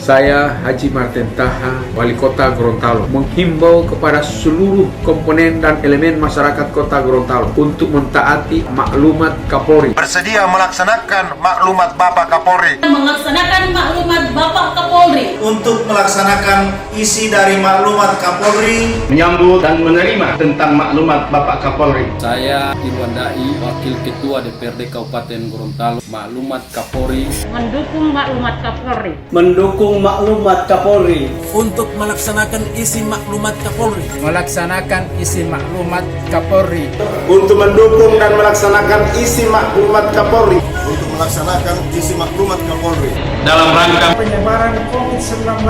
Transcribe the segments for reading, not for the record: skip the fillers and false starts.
Saya Haji Martin Taha, Wali Kota Gorontalo, menghimbau kepada seluruh komponen dan elemen masyarakat Kota Gorontalo untuk mentaati maklumat Kapolri. Bersedia melaksanakan maklumat Bapak Kapolri. Melaksanakan maklumat Bapak Kapolri. Untuk melaksanakan isi dari maklumat Kapolri. Menyambut dan menerima tentang maklumat Bapak Kapolri. Saya Irwan Dai, Wakil Ketua DPRD Kabupaten Gorontalo. Maklumat Kapolri. Mendukung maklumat Kapolri. Mendukung maklumat Kapolri. Untuk melaksanakan isi maklumat Kapolri. Melaksanakan isi maklumat Kapolri. Untuk mendukung dan melaksanakan isi maklumat Kapolri. Untuk melaksanakan isi maklumat Kapolri. Dalam rangka Penyebaran COVID-19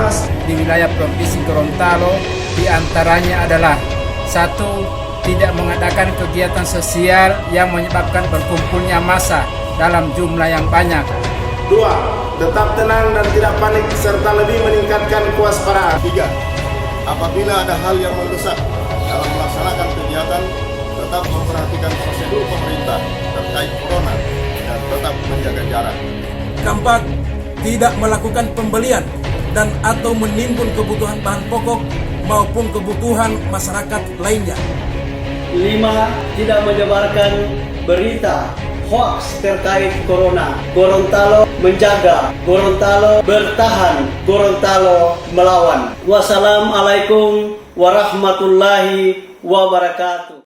di wilayah Provinsi Gorontalo, diantaranya adalah 1. Tidak mengadakan kegiatan sosial yang menyebabkan berkumpulnya massa dalam jumlah yang banyak. 2. Tetap tenang dan tidak panik serta lebih meningkatkan kewaspadaan. 3. Apabila ada hal yang mendesak dalam melaksanakan kegiatan, tetap memperhatikan prosedur pemerintah terkait corona dan tetap menjaga jarak. 4. Tidak melakukan pembelian dan atau menimbun kebutuhan bahan pokok maupun kebutuhan masyarakat lainnya. 5. Tidak menyebarkan berita hoax terkait corona. Gorontalo menjaga, Gorontalo bertahan, Gorontalo melawan. Wassalamualaikum warahmatullahi wabarakatuh.